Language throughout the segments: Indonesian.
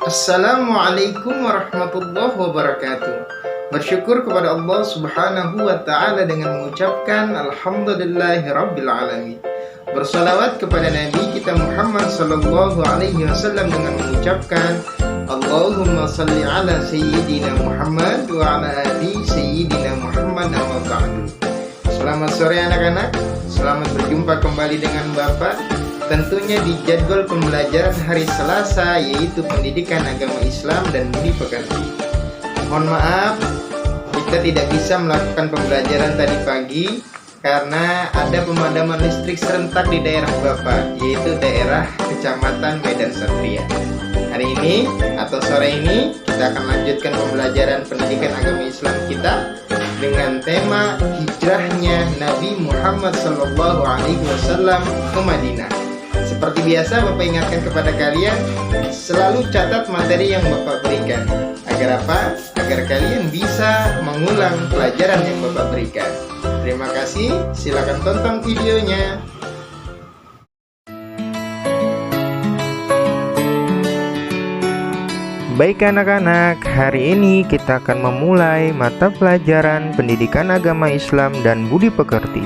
Assalamualaikum warahmatullahi wabarakatuh. Bersyukur kepada Allah Subhanahu wa Ta'ala dengan mengucapkan Alhamdulillahirabbil alamin. Bersalawat kepada Nabi kita Muhammad sallallahu alaihi wasallam dengan mengucapkan Allahumma salli ala sayyidina Muhammad wa ala ali sayyidina Muhammad wa ba'du. Selamat sore anak-anak. Selamat berjumpa kembali dengan Bapak. Tentunya di jadwal pembelajaran hari Selasa, yaitu pendidikan agama Islam dan budi pekerti. Mohon maaf, kita tidak bisa melakukan pembelajaran tadi pagi karena ada pemadaman listrik serentak di daerah Bapak, yaitu daerah Kecamatan Medan Satria. Hari ini atau sore ini kita akan lanjutkan pembelajaran pendidikan agama Islam kita dengan tema hijrahnya Nabi Muhammad SAW ke Madinah. Seperti biasa, Bapak ingatkan kepada kalian selalu catat materi yang Bapak berikan. Agar apa? Agar kalian bisa mengulang pelajaran yang Bapak berikan. Terima kasih, silakan tonton videonya. Baik anak-anak, hari ini kita akan memulai mata pelajaran pendidikan agama Islam dan budi pekerti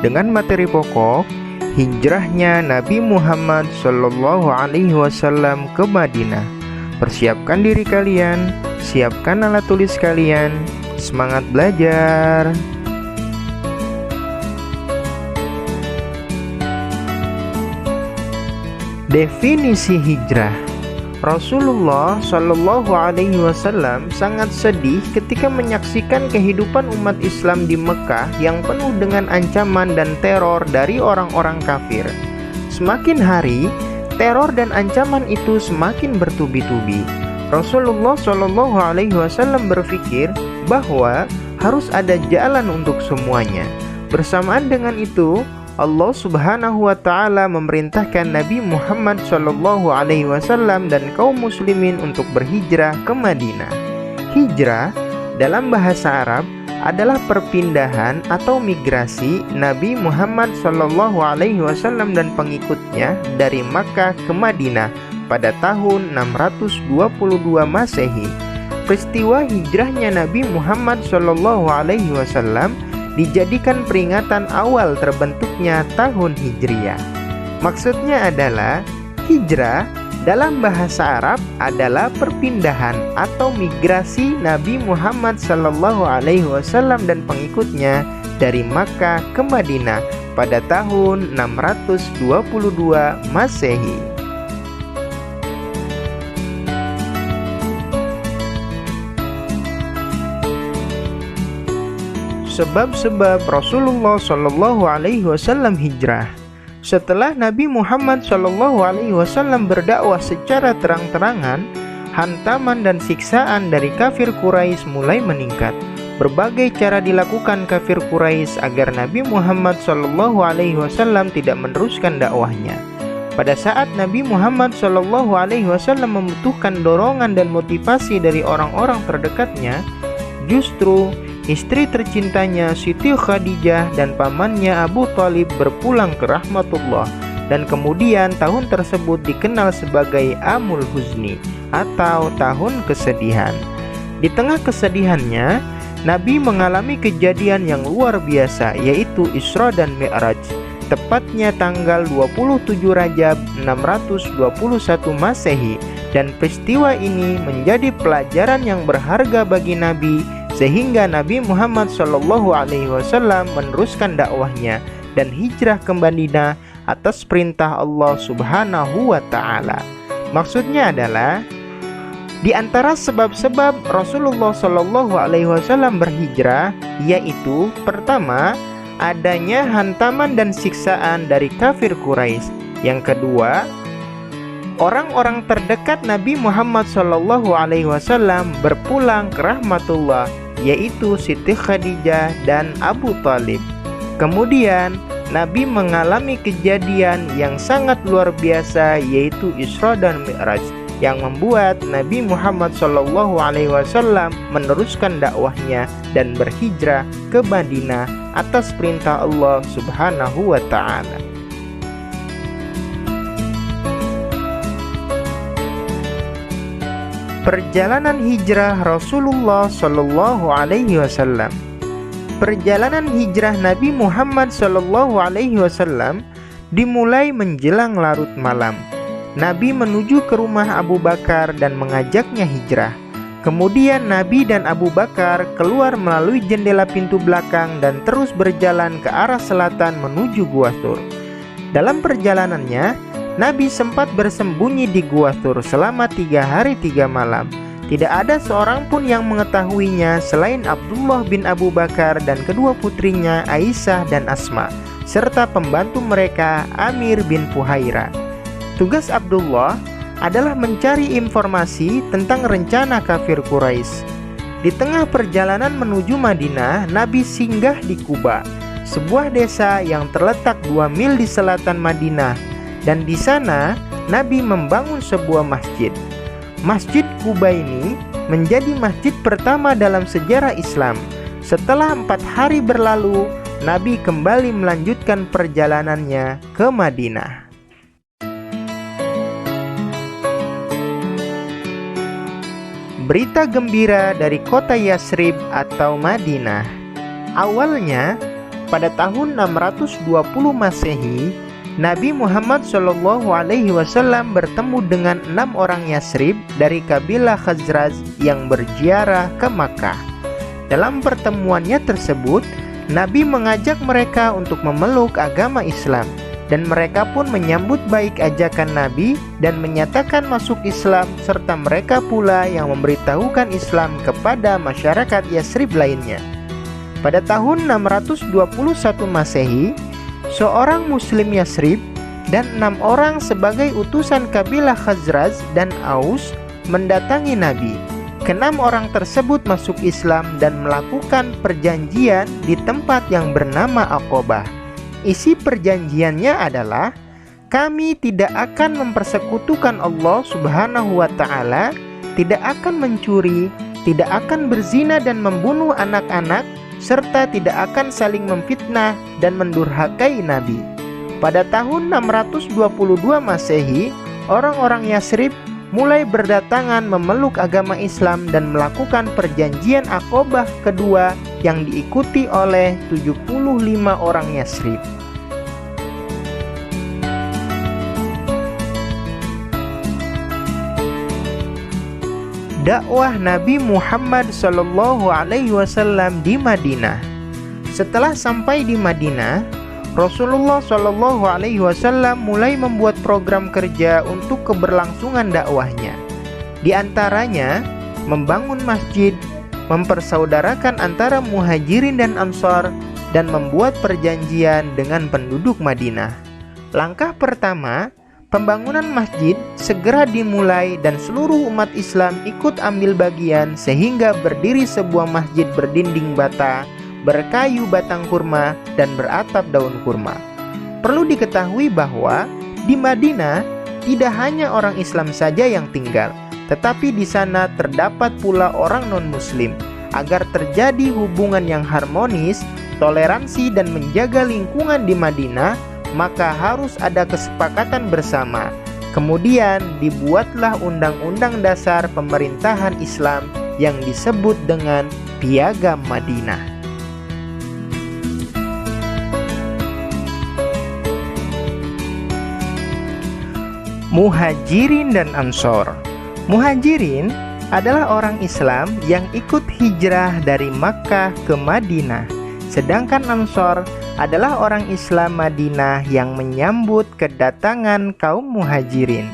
dengan materi pokok hijrahnya Nabi Muhammad Sallallahu Alaihi Wasallam ke Madinah. Persiapkan diri kalian, siapkan alat tulis kalian, semangat belajar. Definisi hijrah. Rasulullah Shallallahu Alaihi Wasallam sangat sedih ketika menyaksikan kehidupan umat Islam di Mekah yang penuh dengan ancaman dan teror dari orang-orang kafir. Semakin hari, teror dan ancaman itu semakin bertubi-tubi. Rasulullah Shallallahu Alaihi Wasallam berpikir bahwa harus ada jalan untuk semuanya. Bersamaan dengan itu, Allah Subhanahu wa Ta'ala memerintahkan Nabi Muhammad Sallallahu Alaihi Wasallam dan kaum muslimin untuk berhijrah ke Madinah. Hijrah dalam bahasa Arab adalah perpindahan atau migrasi Nabi Muhammad Sallallahu Alaihi Wasallam dan pengikutnya dari Makkah ke Madinah pada tahun 622 Masehi. Peristiwa hijrahnya Nabi Muhammad Sallallahu Alaihi Wasallam dijadikan peringatan awal terbentuknya tahun Hijriah. Maksudnya adalah hijrah dalam bahasa Arab adalah perpindahan atau migrasi Nabi Muhammad Sallallahu Alaihi Wasallam dan pengikutnya dari Makkah ke Madinah pada tahun 622 Masehi. Sebab-sebab Rasulullah Shallallahu Alaihi Wasallam hijrah. Setelah Nabi Muhammad Shallallahu Alaihi Wasallam berdakwah secara terang-terangan, hantaman dan siksaan dari kafir Quraisy mulai meningkat. Berbagai cara dilakukan kafir Quraisy agar Nabi Muhammad Shallallahu Alaihi Wasallam tidak meneruskan dakwahnya. Pada saat Nabi Muhammad Shallallahu Alaihi Wasallam membutuhkan dorongan dan motivasi dari orang-orang terdekatnya, justru istri tercintanya Siti Khadijah dan pamannya Abu Thalib berpulang ke rahmatullah, dan kemudian tahun tersebut dikenal sebagai Amul Huzni atau tahun kesedihan. Di tengah kesedihannya, Nabi mengalami kejadian yang luar biasa, yaitu Isra dan Mi'raj, tepatnya tanggal 27 Rajab 621 Masehi, dan peristiwa ini menjadi pelajaran yang berharga bagi Nabi, sehingga Nabi Muhammad Shallallahu Alaihi Wasallam meneruskan dakwahnya dan hijrah ke Madinah atas perintah Allah Subhanahu wa Ta'ala. Maksudnya adalah di antara sebab-sebab Rasulullah Shallallahu Alaihi Wasallam berhijrah, yaitu pertama, adanya hantaman dan siksaan dari kafir Quraisy. Yang kedua, orang-orang terdekat Nabi Muhammad Shallallahu Alaihi Wasallam berpulang ke rahmatullah, yaitu Siti Khadijah dan Abu Thalib. Kemudian Nabi mengalami kejadian yang sangat luar biasa, yaitu Isra dan Mi'raj, yang membuat Nabi Muhammad SAW meneruskan dakwahnya dan berhijrah ke Madinah atas perintah Allah Subhanahu wa Ta'ala. Perjalanan hijrah Rasulullah Shallallahu Alaihi Wasallam. Perjalanan hijrah Nabi Muhammad Shallallahu Alaihi Wasallam dimulai menjelang larut malam. Nabi menuju ke rumah Abu Bakar dan mengajaknya hijrah. Kemudian Nabi dan Abu Bakar keluar melalui jendela pintu belakang dan terus berjalan ke arah selatan menuju Gua Thur. Dalam perjalanannya, Nabi sempat bersembunyi di Gua Thur selama 3 hari 3 malam. Tidak ada seorang pun yang mengetahuinya selain Abdullah bin Abu Bakar dan kedua putrinya Aisyah dan Asma, serta pembantu mereka Amir bin Fuhaira. Tugas Abdullah adalah mencari informasi tentang rencana kafir Quraisy. Di tengah perjalanan menuju Madinah, Nabi singgah di Quba, sebuah desa yang terletak 2 mil di selatan Madinah, dan di sana Nabi membangun sebuah masjid. Masjid Quba ini menjadi masjid pertama dalam sejarah Islam. Setelah 4 hari berlalu, Nabi kembali melanjutkan perjalanannya ke Madinah. Berita gembira dari kota Yasrib atau Madinah. Awalnya, pada tahun 620 Masehi, Nabi Muhammad SAW bertemu dengan 6 orang Yasrib dari kabilah Khazraj yang berziarah ke Makkah. Dalam pertemuannya tersebut, Nabi mengajak mereka untuk memeluk agama Islam, dan mereka pun menyambut baik ajakan Nabi dan menyatakan masuk Islam, serta mereka pula yang memberitahukan Islam kepada masyarakat Yasrib lainnya. Pada tahun 621 Masehi, seorang Muslim Yasrib dan 6 orang sebagai utusan kabilah Khazraj dan Aus mendatangi Nabi. Ke-6 orang tersebut masuk Islam dan melakukan perjanjian di tempat yang bernama Aqobah. Isi perjanjiannya adalah, kami tidak akan mempersekutukan Allah Subhanahu wa Ta'ala, tidak akan mencuri, tidak akan berzina dan membunuh anak-anak, serta tidak akan saling memfitnah dan mendurhakai Nabi. Pada tahun 622 Masehi, orang-orang Yasrib mulai berdatangan memeluk agama Islam dan melakukan perjanjian Aqobah kedua yang diikuti oleh 75 orang Yasrib. Dakwah Nabi Muhammad SAW di Madinah. Setelah sampai di Madinah, Rasulullah SAW mulai membuat program kerja untuk keberlangsungan dakwahnya. Di antaranya, membangun masjid, mempersaudarakan antara Muhajirin dan Ansor, dan membuat perjanjian dengan penduduk Madinah. Langkah pertama, pembangunan masjid segera dimulai dan seluruh umat Islam ikut ambil bagian sehingga berdiri sebuah masjid berdinding bata, berkayu batang kurma, dan beratap daun kurma. Perlu diketahui bahwa di Madinah tidak hanya orang Islam saja yang tinggal, tetapi di sana terdapat pula orang non-Muslim. Agar terjadi hubungan yang harmonis, toleransi, dan menjaga lingkungan di Madinah, maka harus ada kesepakatan bersama. Kemudian dibuatlah Undang-Undang Dasar Pemerintahan Islam yang disebut dengan Piagam Madinah. Muhajirin dan Ansor. Muhajirin adalah orang Islam yang ikut hijrah dari Makkah ke Madinah, sedangkan Ansor adalah orang Islam Madinah yang menyambut kedatangan kaum Muhajirin.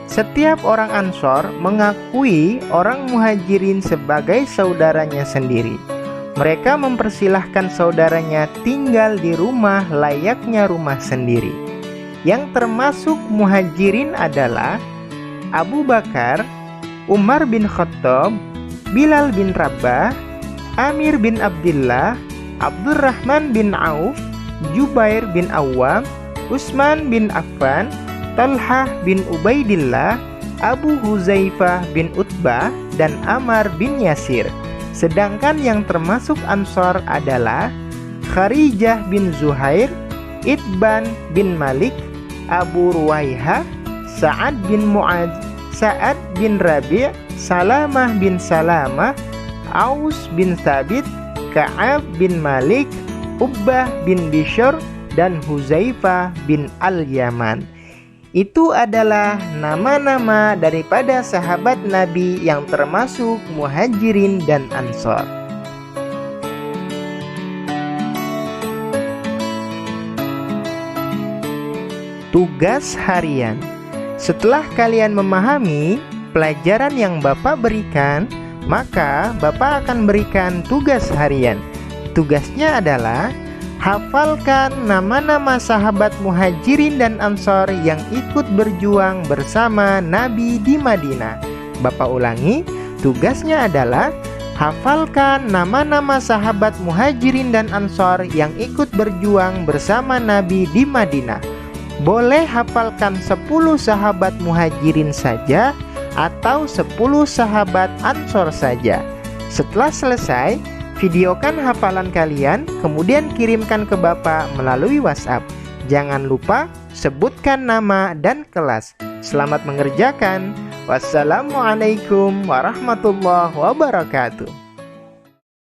Setiap orang Ansor mengakui orang Muhajirin sebagai saudaranya sendiri. Mereka mempersilahkan saudaranya tinggal di rumah layaknya rumah sendiri. Yang termasuk Muhajirin adalah Abu Bakar, Umar bin Khattab, Bilal bin Rabah, Amir bin Abdullah, Abdurrahman bin Auf, Jubair bin Awam, Utsman bin Affan, Talhah bin Ubaidillah, Abu Huzaifah bin Utbah, dan Ammar bin Yasir. Sedangkan yang termasuk Ansor adalah Kharijah bin Zuhair, Itban bin Malik, Abu Ruwaihah, Sa'ad bin Mu'adz, Sa'ad bin Rabi', Salamah bin Salamah, Aus bin Thabit, Ka'ab bin Malik, Ubbah bin Bishr, dan Huzaifah bin Al-Yaman. Itu adalah nama-nama daripada sahabat Nabi yang termasuk Muhajirin dan Ansor. Tugas harian. Setelah kalian memahami pelajaran yang Bapak berikan, maka Bapak akan berikan tugas harian. Tugasnya adalah hafalkan nama-nama sahabat Muhajirin dan Ansor yang ikut berjuang bersama Nabi di Madinah. Bapak ulangi, tugasnya adalah hafalkan nama-nama sahabat Muhajirin dan Ansor yang ikut berjuang bersama Nabi di Madinah. Boleh hafalkan 10 sahabat Muhajirin saja atau 10 sahabat Ansor saja. Setelah selesai, videokan hafalan kalian, kemudian kirimkan ke Bapak melalui WhatsApp. Jangan lupa sebutkan nama dan kelas. Selamat mengerjakan. Wassalamualaikum warahmatullahi wabarakatuh.